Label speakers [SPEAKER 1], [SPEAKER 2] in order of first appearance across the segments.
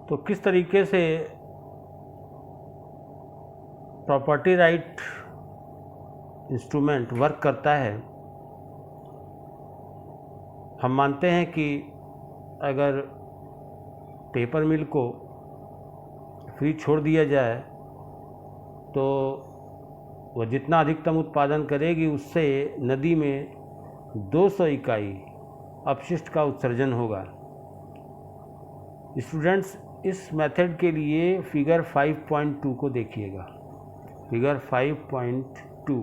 [SPEAKER 1] तो किस तरीके से प्रॉपर्टी राइट इंस्ट्रूमेंट वर्क करता है। हम मानते हैं कि अगर पेपर मिल को फ्री छोड़ दिया जाए तो वह जितना अधिकतम उत्पादन करेगी उससे नदी में 200 इकाई अपशिष्ट का उत्सर्जन होगा। स्टूडेंट्स, इस मेथड के लिए फिगर 5.2 को देखिएगा। फिगर 5.2।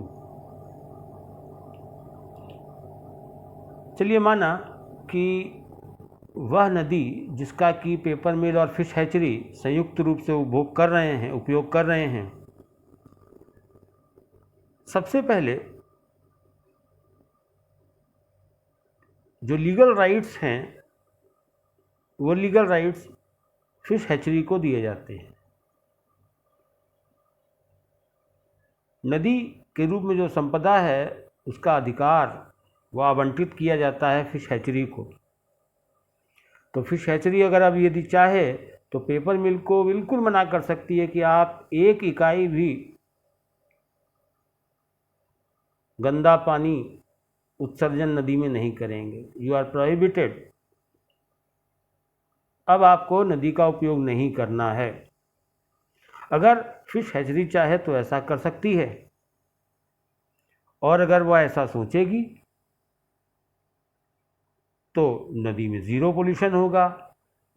[SPEAKER 1] चलिए माना कि वह नदी जिसका कि पेपर मिल और फिश हैचरी संयुक्त रूप से उपयोग कर रहे हैं, सबसे पहले जो लीगल राइट्स हैं वो लीगल राइट्स फिश हैचरी को दिए जाते हैं। नदी के रूप में जो संपदा है उसका अधिकार वह आवंटित किया जाता है फिश हैचरी को। तो फिश हैचरी अगर अब यदि चाहे तो पेपर मिल को बिल्कुल मना कर सकती है कि आप एक इकाई भी गंदा पानी उत्सर्जन नदी में नहीं करेंगे, यू आर प्रोहिबिटेड। अब आपको नदी का उपयोग नहीं करना है। अगर फिश हैचरी चाहे तो ऐसा कर सकती है, और अगर वह ऐसा सोचेगी तो नदी में ज़ीरो पोल्यूशन होगा,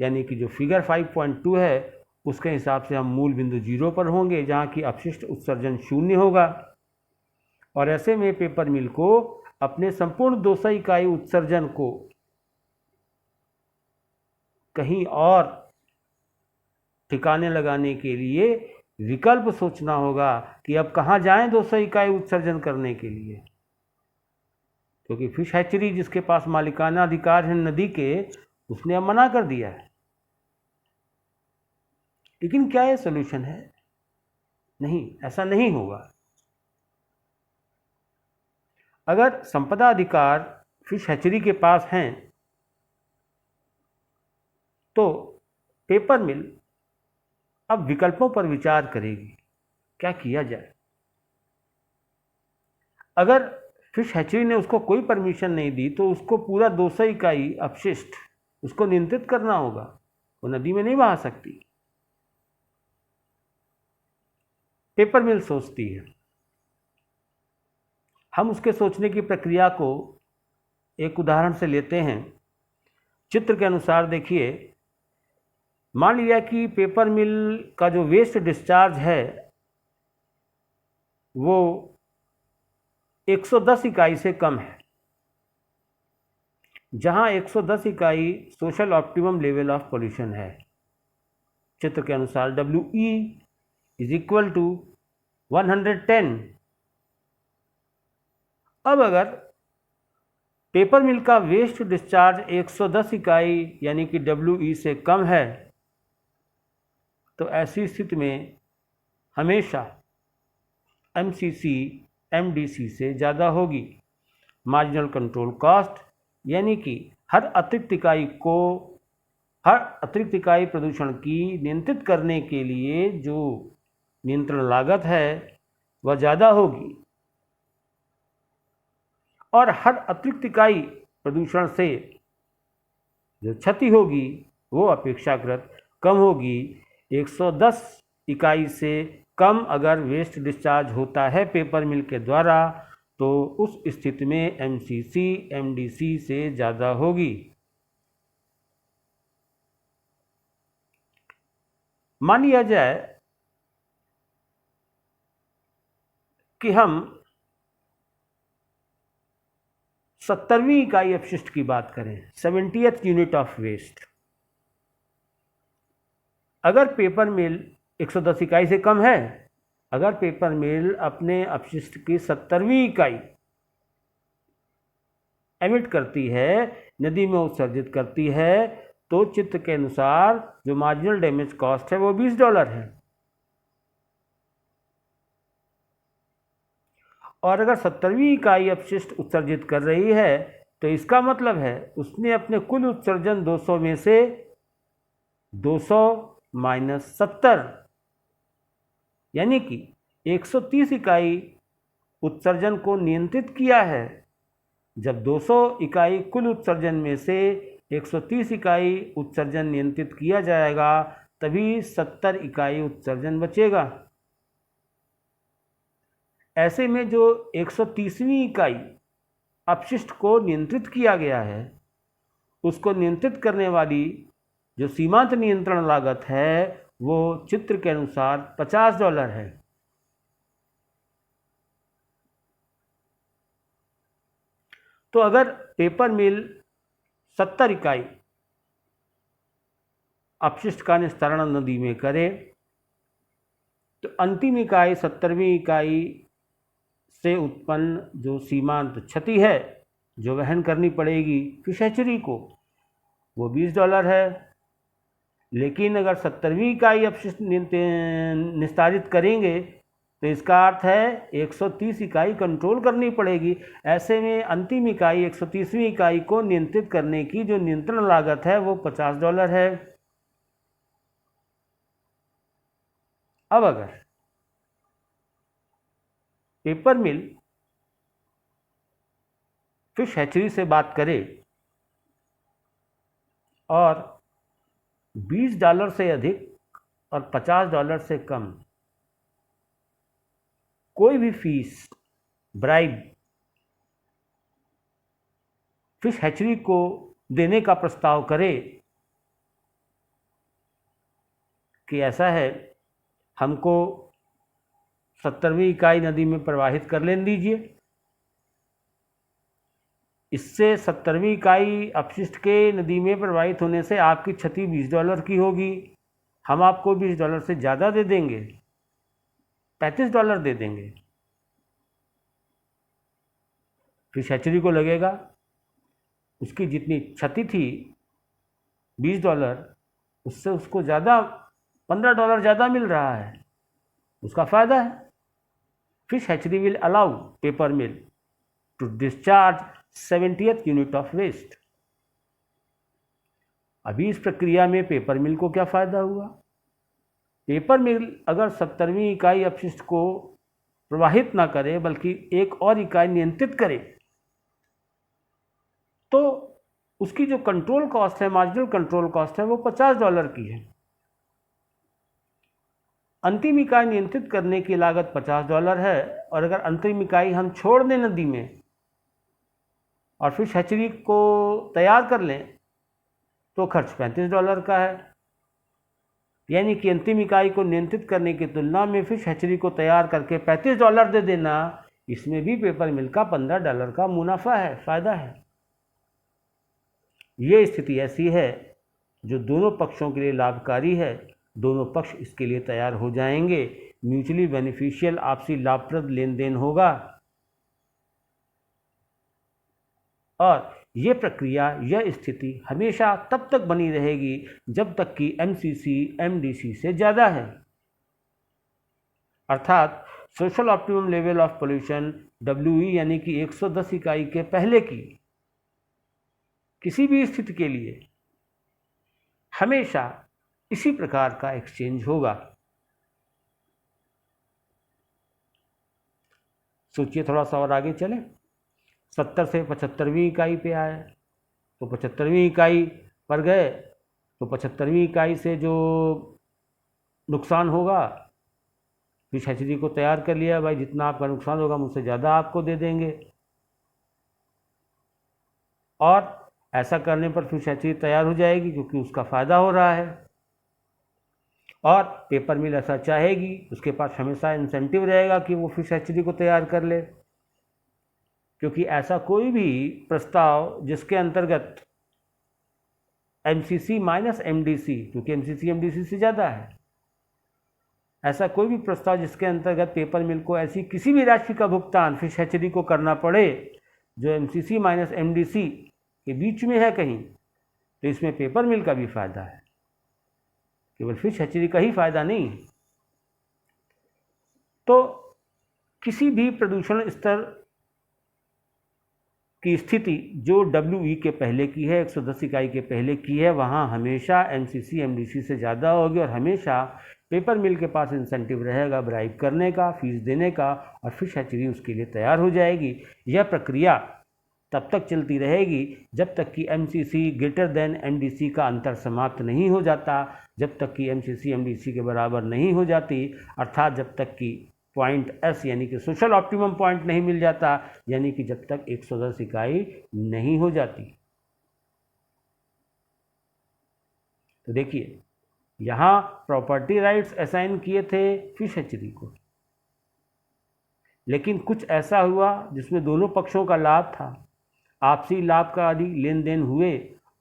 [SPEAKER 1] यानी कि जो फिगर 5.2 है उसके हिसाब से हम मूल बिंदु 0 पर होंगे जहाँ की अपशिष्ट उत्सर्जन 0 होगा। और ऐसे में पेपर मिल को अपने संपूर्ण 200 इकाई उत्सर्जन को कहीं और ठिकाने लगाने के लिए विकल्प सोचना होगा कि अब कहाँ जाएं 200 इकाई उत्सर्जन करने के लिए, क्योंकि फिश हैचरी जिसके पास मालिकाना अधिकार है नदी के, उसने अब मना कर दिया है। लेकिन क्या यह सॉल्यूशन है? नहीं, ऐसा नहीं होगा। अगर संपदा अधिकार फिश हैचरी के पास हैं तो पेपर मिल अब विकल्पों पर विचार करेगी, क्या किया जाए। अगर फिश हैचरी ने उसको कोई परमिशन नहीं दी तो उसको पूरा 200 इकाई अपशिष्ट उसको नियंत्रित करना होगा, वो नदी में नहीं बहा सकती। पेपर मिल सोचती है। हम उसके सोचने की प्रक्रिया को एक उदाहरण से लेते हैं। चित्र के अनुसार देखिए, मान लिया कि पेपर मिल का जो वेस्ट डिस्चार्ज है वो 110 इकाई से कम है, जहां 110 इकाई social optimum level of pollution है। चित्र के अनुसार WE इज इक्वल टू 110। अब अगर पेपर मिल का वेस्ट डिस्चार्ज 110 इकाई यानी कि WE से कम है तो ऐसी स्थिति में हमेशा MCC MDC से ज़्यादा होगी। मार्जिनल कंट्रोल कॉस्ट यानी कि हर अतिरिक्त इकाई प्रदूषण की नियंत्रित करने के लिए जो नियंत्रण लागत है वह ज़्यादा होगी, और हर अतिरिक्त इकाई प्रदूषण से जो क्षति होगी वो अपेक्षाकृत कम होगी। 110 इकाई से कम अगर वेस्ट डिस्चार्ज होता है पेपर मिल के द्वारा तो उस स्थिति में MCC MDC से ज़्यादा होगी। मान लिया जाए कि हम 70वीं इकाई अपशिष्ट की बात करें, 70th यूनिट ऑफ वेस्ट। अगर पेपर मिल 110 इकाई से कम है, अगर पेपर मिल अपने अपशिष्ट की 70वीं इकाई एमिट करती है, नदी में उत्सर्जित करती है, तो चित्र के अनुसार जो मार्जिनल डैमेज कॉस्ट है वो $20 है। और अगर 70वीं इकाई अपशिष्ट उत्सर्जित कर रही है तो इसका मतलब है उसने अपने कुल उत्सर्जन 200 में से 200 माइनस 70, यानी कि 130 इकाई उत्सर्जन को नियंत्रित किया है। जब 200 इकाई कुल उत्सर्जन में से 130 इकाई उत्सर्जन नियंत्रित किया जाएगा, तभी 70 इकाई उत्सर्जन बचेगा। ऐसे में जो 130वीं इकाई अपशिष्ट को नियंत्रित किया गया है, उसको नियंत्रित करने वाली जो सीमांत नियंत्रण लागत है वो चित्र के अनुसार $50 है। तो अगर पेपर मिल 70 इकाई अपशिष्ट का निस्तारण नदी में करे, तो अंतिम इकाई 70वीं इकाई से उत्पन्न जो सीमांत क्षति है जो वहन करनी पड़ेगी फिश हैचरी को, वो $20 है। लेकिन अगर 70वीं इकाई अपशिष्ट निस्तारित करेंगे तो इसका अर्थ है 130 इकाई कंट्रोल करनी पड़ेगी। ऐसे में अंतिम इकाई 130वीं इकाई को नियंत्रित करने की जो नियंत्रण लागत है वो $50 है। अब अगर पेपर मिल फिश हैचरी से बात करे और $20 से अधिक और $50 से कम कोई भी फीस, ब्राइब फिश हैचरी को देने का प्रस्ताव करे कि ऐसा है, हमको 70वीं इकाई नदी में प्रवाहित कर लेने दीजिए, इससे 70वीं इकाई अपशिष्ट के नदी में प्रवाहित होने से आपकी क्षति $20 की होगी, हम आपको $20 से ज़्यादा दे देंगे, $35 दे देंगे। फिश हैचरी को लगेगा उसकी जितनी क्षति थी $20, उससे उसको ज़्यादा $15 ज़्यादा मिल रहा है, उसका फ़ायदा है। Fish hatchery will allow paper mill to discharge 70th unit of waste. अभी इस प्रक्रिया में पेपर मिल को क्या फ़ायदा हुआ? पेपर मिल अगर 70वीं इकाई अपशिष्ट को प्रवाहित ना करे बल्कि एक और इकाई नियंत्रित करे, तो उसकी जो कंट्रोल कॉस्ट है, मार्जिनल कंट्रोल कॉस्ट है, वो $50 की है। अंतिम इकाई नियंत्रित करने की लागत $50 है, और अगर अंतिम इकाई हम छोड़ दें नदी में और फिश हैचरी को तैयार कर लें तो खर्च $35 का है। यानी कि अंतिम इकाई को नियंत्रित करने की तुलना में फिश हैचरी को तैयार करके $35 दे देना, इसमें भी पेपर मिल का $15 का मुनाफा है, फ़ायदा है। ये स्थिति ऐसी है जो दोनों पक्षों के लिए लाभकारी है, दोनों पक्ष इसके लिए तैयार हो जाएंगे, म्यूचुअली बेनिफिशियल आपसी लाभप्रद लेन देन होगा। और ये प्रक्रिया, यह स्थिति हमेशा तब तक बनी रहेगी जब तक कि MCC MDC से ज़्यादा है, अर्थात social optimum level of pollution WE यानी कि 110 इकाई के पहले की किसी भी स्थिति के लिए हमेशा इसी प्रकार का एक्सचेंज होगा। सोचिए, थोड़ा सा और आगे चलें। 70 से 75वीं इकाई पे आए तो 75वीं इकाई पर गए तो 75वीं इकाई से जो नुकसान होगा, फिश हैचरी को तैयार कर लिया, भाई जितना आपका नुकसान होगा मुझसे ज़्यादा आपको दे देंगे, और ऐसा करने पर फिश हैचरी तैयार हो जाएगी क्योंकि उसका फ़ायदा हो रहा है। और पेपर मिल ऐसा चाहेगी, उसके पास हमेशा इंसेंटिव रहेगा कि वो फिश हैचरी को तैयार कर ले, क्योंकि ऐसा कोई भी प्रस्ताव जिसके अंतर्गत MCC माइनस MDC, क्योंकि MCC MDC से ज़्यादा है, ऐसा कोई भी प्रस्ताव जिसके अंतर्गत पेपर मिल को ऐसी किसी भी राशि का भुगतान फिश हैचरी को करना पड़े जो MCC माइनस MDC के बीच में है कहीं, तो इसमें पेपर मिल का भी फायदा है, केवल फिश हैचरी का ही फायदा नहीं। तो किसी भी प्रदूषण स्तर की स्थिति जो WE के पहले की है, 110 इकाई के पहले की है, वहाँ हमेशा MCC MDC से ज़्यादा होगी और हमेशा पेपर मिल के पास इंसेंटिव रहेगा ब्राइब करने का, फीस देने का, और फिश हैचरी उसके लिए तैयार हो जाएगी। यह प्रक्रिया तब तक चलती रहेगी जब तक कि MCC ग्रेटर देन MDC का अंतर समाप्त नहीं हो जाता, जब तक कि MCC MDC के बराबर नहीं हो जाती, अर्थात जब तक कि पॉइंट S यानी कि सोशल ऑप्टिमम पॉइंट नहीं मिल जाता, यानी कि जब तक 110 इकाई नहीं हो जाती। तो देखिए, यहाँ प्रॉपर्टी राइट्स असाइन किए थे फिश हैचरी को, लेकिन कुछ ऐसा हुआ जिसमें दोनों पक्षों का लाभ था, आपसी लाभ का आदि लेन देन हुए,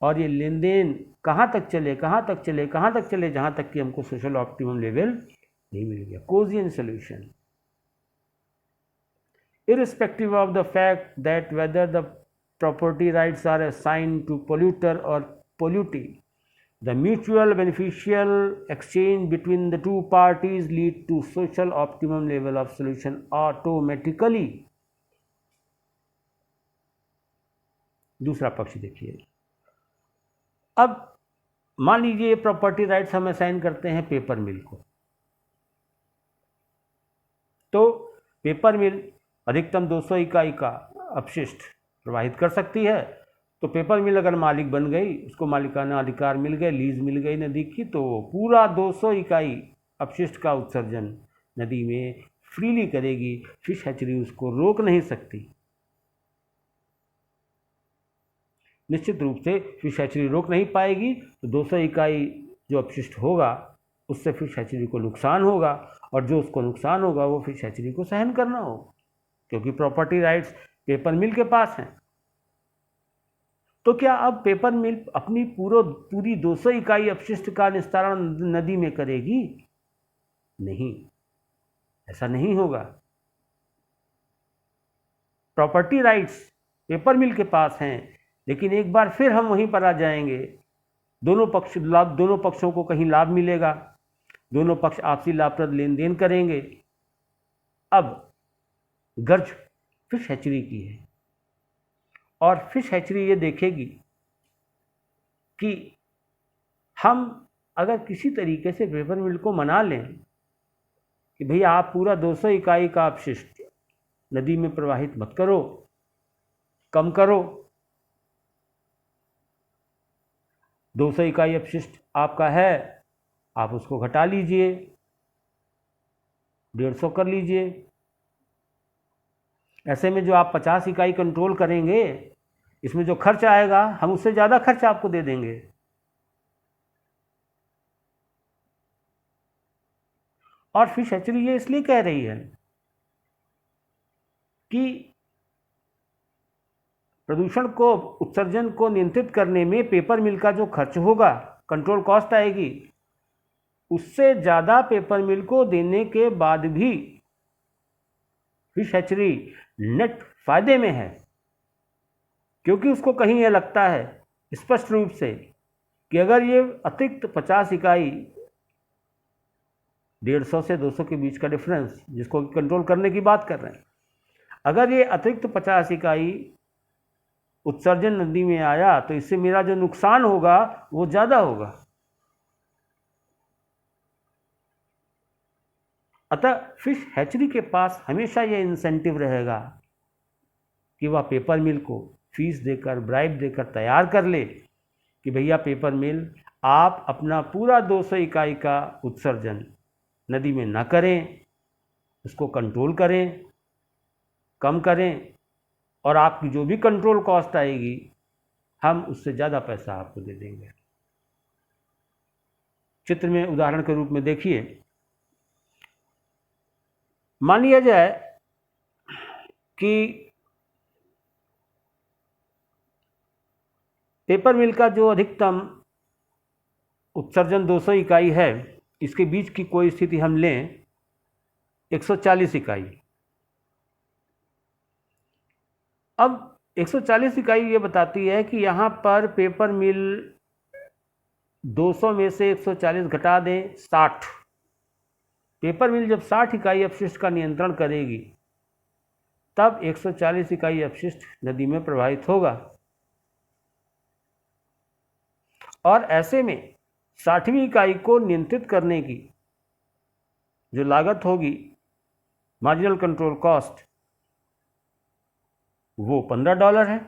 [SPEAKER 1] और ये लेन देन कहाँ तक चले जहाँ तक कि हमको सोशल ऑप्टिमम लेवल नहीं मिल गया। कोजिएंट solution, irrespective of the fact that whether the property rights are assigned to polluter or pollutee, the mutual beneficial exchange between the two parties lead to social optimum level of solution automatically। दूसरा पक्ष देखिए, अब मान लीजिए property rights हम assign करते हैं paper मिल को, तो पेपर मिल अधिकतम 200 इकाई का अपशिष्ट प्रवाहित कर सकती है। तो पेपर मिल अगर मालिक बन गई, उसको मालिकाना अधिकार मिल गए, लीज मिल गई नदी की, तो पूरा 200 इकाई अपशिष्ट का उत्सर्जन नदी में फ्रीली करेगी, फिश हैचरी उसको रोक नहीं सकती। निश्चित रूप से फिश हैचरी रोक नहीं पाएगी, तो 200 इकाई जो अपशिष्ट होगा उससे फिश हैचरी को नुकसान होगा, और जो उसको नुकसान होगा वो फिश हैचरी को सहन करना होगा, क्योंकि प्रॉपर्टी राइट्स पेपर मिल के पास हैं। तो क्या अब पेपर मिल अपनी पूरी 200 इकाई अपशिष्ट का निस्तारण नदी में करेगी? नहीं, ऐसा नहीं होगा। प्रॉपर्टी राइट्स पेपर मिल के पास हैं, लेकिन एक बार फिर हम वहीं पर आ जाएंगे, दोनों पक्षों को कहीं लाभ मिलेगा, दोनों पक्ष आपसी लाभप्रद लेन देन करेंगे। अब गर्ज फिश हैचरी की है, और फिश हैचरी ये देखेगी कि हम अगर किसी तरीके से पेपर मिल को मना लें कि भैया आप पूरा 200 इकाई का अपशिष्ट नदी में प्रवाहित मत करो, कम करो, 200 इकाई अपशिष्ट आपका है, आप उसको घटा लीजिए, 150 कर लीजिए। ऐसे में जो आप 50 इकाई कंट्रोल करेंगे, इसमें जो खर्च आएगा हम उससे ज़्यादा खर्च आपको दे देंगे। और फिश हैचरी ये इसलिए कह रही है कि प्रदूषण को, उत्सर्जन को नियंत्रित करने में पेपर मिल का जो खर्च होगा, कंट्रोल कॉस्ट आएगी, उससे ज़्यादा पेपर मिल को देने के बाद भी फिश हैचरी नेट फायदे में है, क्योंकि उसको कहीं यह लगता है स्पष्ट रूप से कि अगर ये अतिरिक्त 50 इकाई, 150 से 200 के बीच का डिफरेंस जिसको कंट्रोल करने की बात कर रहे हैं, अगर ये अतिरिक्त 50 इकाई उत्सर्जन नदी में आया तो इससे मेरा जो नुकसान होगा वो ज़्यादा होगा। अतः फिश हैचरी के पास हमेशा ये इंसेंटिव रहेगा कि वह पेपर मिल को फीस देकर, ब्राइब देकर तैयार कर ले कि भैया पेपर मिल आप अपना पूरा 200 इकाई का उत्सर्जन नदी में ना करें, उसको कंट्रोल करें, कम करें, और आपकी जो भी कंट्रोल कॉस्ट आएगी हम उससे ज़्यादा पैसा आपको दे देंगे। चित्र में उदाहरण के रूप में देखिए, मान लिया जाए कि पेपर मिल का जो अधिकतम उत्सर्जन 200 इकाई है, इसके बीच की कोई स्थिति हम लें 140 इकाई। अब 140 इकाई ये बताती है कि यहाँ पर पेपर मिल 200 में से 140 घटा दें 60। पेपर मिल जब 60 इकाई अपशिष्ट का नियंत्रण करेगी तब 140 इकाई अपशिष्ट नदी में प्रवाहित होगा। और ऐसे में 60वीं इकाई को नियंत्रित करने की जो लागत होगी, मार्जिनल कंट्रोल कॉस्ट, वो $15 है।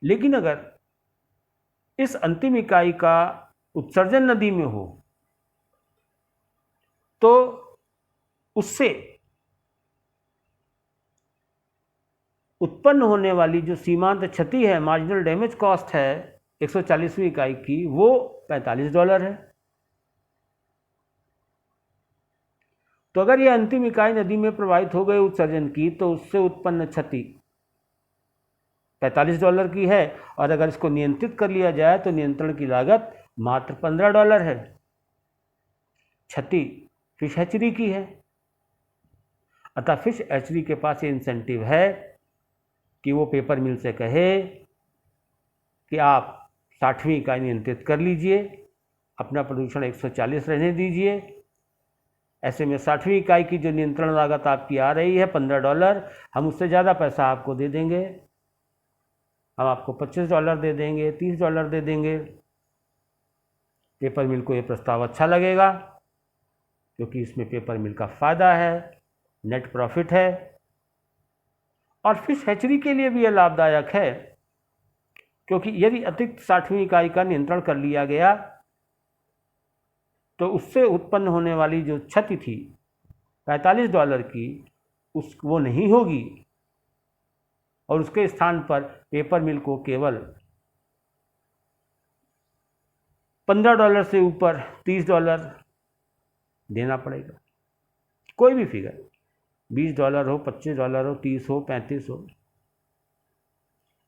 [SPEAKER 1] लेकिन अगर इस अंतिम इकाई का उत्सर्जन नदी में हो तो उससे उत्पन्न होने वाली जो सीमांत क्षति है, मार्जिनल डैमेज कॉस्ट है 140वीं इकाई की, वो $45 है। तो अगर यह अंतिम इकाई नदी में प्रवाहित हो गई उत्सर्जन की, तो उससे उत्पन्न क्षति $45 की है, और अगर इसको नियंत्रित कर लिया जाए तो नियंत्रण की लागत मात्र $15 है। क्षति फिश हैचरी की है। अतः फिश हैचरी के पास ये इंसेंटिव है कि वो पेपर मिल से कहे कि आप 60वीं इकाई नियंत्रित कर लीजिए, अपना प्रदूषण 140 रहने दीजिए। ऐसे में 60वीं इकाई की जो नियंत्रण लागत आपकी आ रही है $15, हम उससे ज़्यादा पैसा आपको दे देंगे। हम आपको $25 दे देंगे, $30 दे देंगे। पेपर मिल को ये प्रस्ताव अच्छा लगेगा, क्योंकि इसमें पेपर मिल का फ़ायदा है, नेट प्रॉफिट है, और फिश हैचरी के लिए भी यह लाभदायक है, क्योंकि यदि अतिरिक्त 60वीं इकाई का नियंत्रण कर लिया गया तो उससे उत्पन्न होने वाली जो क्षति थी $45 की, वो नहीं होगी, और उसके स्थान पर पेपर मिल को केवल $15 से ऊपर $30 देना पड़ेगा। कोई भी फिगर, $20 हो, $25 हो, 30 हो, 35 हो।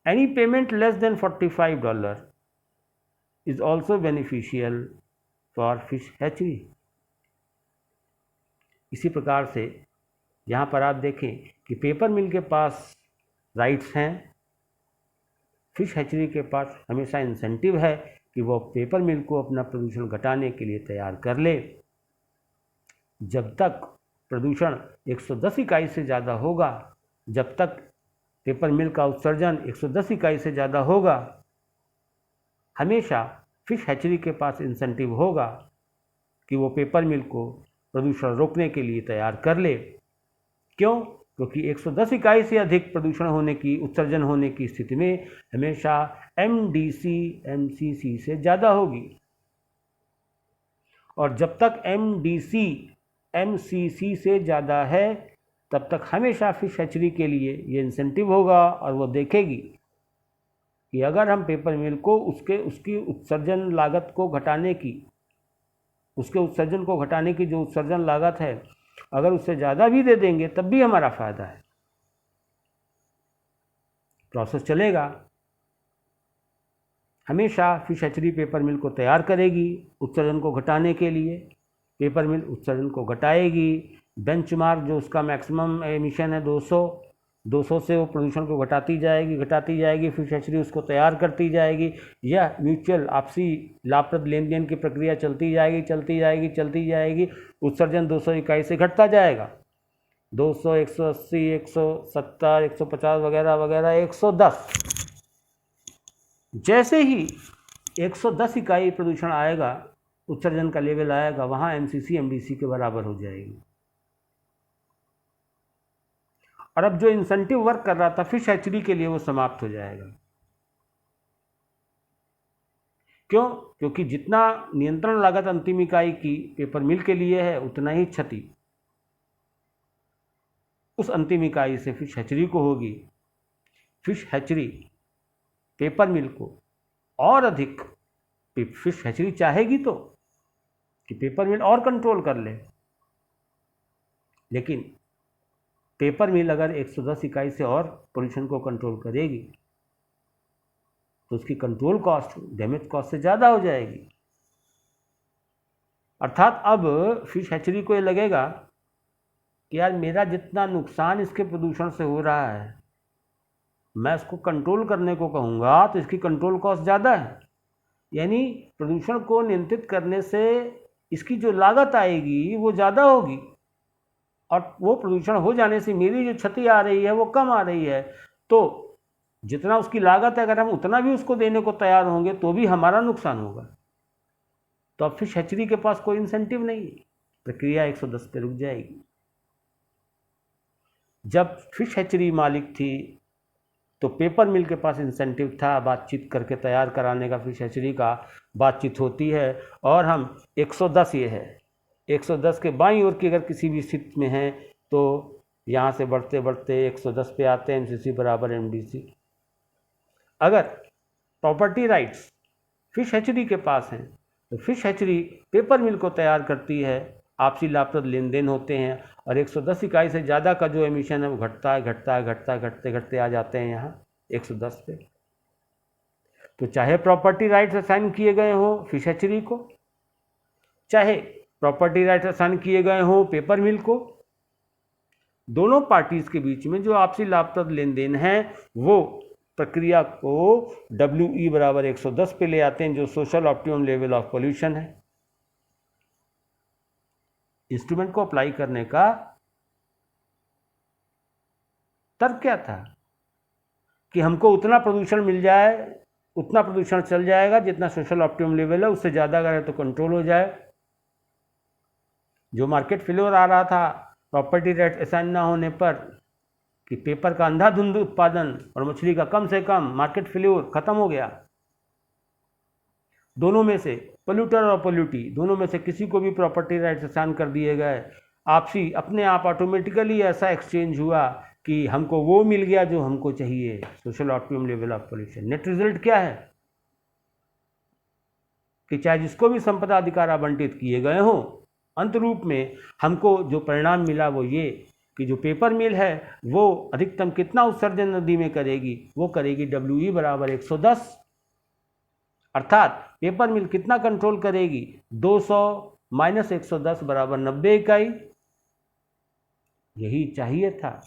[SPEAKER 1] Any payment less than $45 is also beneficial for fish hatchery. इसी प्रकार से यहाँ पर आप देखें कि पेपर मिल के पास राइट्स हैं, फिश हैचरी के पास हमेशा इंसेंटिव है कि वो पेपर मिल को अपना प्रदूषण घटाने के लिए तैयार कर ले। जब तक प्रदूषण 110 इकाई से ज़्यादा होगा, जब तक पेपर मिल का उत्सर्जन 110 इकाई से ज़्यादा होगा, हमेशा फिश हैचरी के पास इंसेंटिव होगा कि वो पेपर मिल को प्रदूषण रोकने के लिए तैयार कर ले। क्यों? क्योंकि 110 इकाई से अधिक प्रदूषण होने की, उत्सर्जन होने की स्थिति में हमेशा MDC MCC से ज़्यादा होगी, और जब तक MDC MCC से ज़्यादा है तब तक हमेशा फिश हैचरी के लिए ये इंसेंटिव होगा, और वो देखेगी कि अगर हम पेपर मिल को उसकी उत्सर्जन लागत को घटाने की, उसके उत्सर्जन को घटाने की जो उत्सर्जन लागत है, अगर उससे ज़्यादा भी दे देंगे तब भी हमारा फ़ायदा है। प्रोसेस चलेगा। हमेशा फिश हैचरी पेपर मिल को तैयार करेगी उत्सर्जन को घटाने के लिए, पेपर मिल उत्सर्जन को घटाएगी। बेंचमार्क जो उसका मैक्सिमम एमिशन है 200 से वो प्रदूषण को घटाती जाएगी। फिश हैचरी उसको तैयार करती जाएगी। यह म्यूचुअल आपसी लाभप्रद लेन देन की प्रक्रिया चलती जाएगी। उत्सर्जन 200 इकाई से घटता जाएगा, 200, 180, 170, 150 वगैरह वगैरह, 110। जैसे ही 110 इकाई प्रदूषण आएगा, उत्सर्जन का लेवल आएगा, वहाँ MCC MDC के बराबर हो जाएगी। और अब जो इंसेंटिव वर्क कर रहा था फिश हैचरी के लिए, वो समाप्त हो जाएगा। क्यों? क्योंकि जितना नियंत्रण लागत अंतिम इकाई की पेपर मिल के लिए है, उतना ही क्षति उस अंतिम इकाई से फिश हैचरी को होगी। फिश हैचरी पेपर मिल को और अधिक, फिश हैचरी चाहेगी तो कि पेपर मिल और कंट्रोल कर ले, लेकिन पेपर मिल अगर 110 इकाई से और पोल्यूशन को कंट्रोल करेगी तो उसकी कंट्रोल कॉस्ट डैमेज कॉस्ट से ज़्यादा हो जाएगी। अर्थात अब फिश हैचरी को ये लगेगा कि यार मेरा जितना नुकसान इसके प्रदूषण से हो रहा है, मैं इसको कंट्रोल करने को कहूँगा तो इसकी कंट्रोल कॉस्ट ज़्यादा है। यानी प्रदूषण को नियंत्रित करने से इसकी जो लागत आएगी वो ज़्यादा होगी। और वो प्रदूषण हो जाने से मेरी जो क्षति आ रही है वो कम आ रही है, तो जितना उसकी लागत है अगर हम उतना भी उसको देने को तैयार होंगे तो भी हमारा नुकसान होगा। तो अब फिश हैचरी के पास कोई इंसेंटिव नहीं है, प्रक्रिया 110 पे रुक जाएगी। जब फिश हैचरी मालिक थी तो पेपर मिल के पास इंसेंटिव था, बातचीत करके तैयार कराने का, फिश हैचरी का बातचीत होती है और हम 110 ये है 110 के बाईं ओर की अगर किसी भी स्थिति में है तो यहाँ से बढ़ते बढ़ते 110 पे आते हैं, एमसीसी बराबर एमडीसी। अगर प्रॉपर्टी राइट्स फिश हैचरी के पास हैं तो फिश हैचरी पेपर मिल को तैयार करती है, आपसी लाभप्रद लेन देन होते हैं और 110 इकाई से ज़्यादा का जो एमिशन है वो घटता है घटते घटते आ जाते हैं यहाँ 110 पे। तो चाहे प्रॉपर्टी राइट्स असाइन किए गए हों फिश हैचरी को, चाहे प्रॉपर्टी राइट्स असाइन किए गए हों पेपर मिल को, दोनों पार्टीज के बीच में जो आपसी लाभप्रद लेन देन है वो प्रक्रिया को WE बराबर 110 पे ले आते हैं, जो social optimum level of pollution है। इंस्ट्रूमेंट को अप्लाई करने का तर्क क्या था कि हमको उतना प्रदूषण मिल जाए, उतना प्रदूषण चल जाएगा जितना सोशल ऑप्टिमम लेवल है, उससे ज़्यादा अगर है तो कंट्रोल हो जाए। जो मार्केट फेल्योर आ रहा था प्रॉपर्टी राइट असाइन ना होने पर कि पेपर का अंधाधुंध उत्पादन और मछली का कम से कम, मार्केट फेल्योर खत्म हो गया। दोनों में से पोल्यूटर और पोल्यूटी दोनों में से किसी को भी प्रॉपर्टी राइट्स असाइन कर दिए गए, आपसी अपने आप ऑटोमेटिकली ऐसा एक्सचेंज हुआ कि हमको वो मिल गया जो हमको चाहिए, social optimum level of pollution. Net result क्या है कि चाहे जिसको भी संपदा अधिकार आवंटित किए गए हों, अंत रूप में हमको जो परिणाम मिला वो ये कि जो पेपर मिल है वो अधिकतम कितना उत्सर्जन नदी में करेगी, वो करेगी WE बराबर 110, अर्थात पेपर मिल कितना कंट्रोल करेगी 200 माइनस 110 बराबर 90 इकाई। यही चाहिए था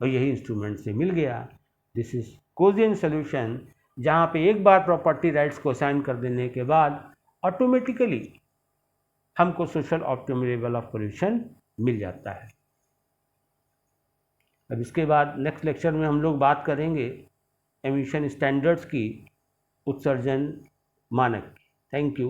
[SPEAKER 1] और यही इंस्ट्रूमेंट से मिल गया। दिस इज कोजियन सोल्यूशन, जहाँ पे एक बार प्रॉपर्टी राइट्स को साइन कर देने के बाद ऑटोमेटिकली हमको social optimum level of pollution मिल जाता है। अब इसके बाद नेक्स्ट लेक्चर में हम लोग बात करेंगे एमिशन स्टैंडर्ड्स की, उत्सर्जन मानक की। Thank you.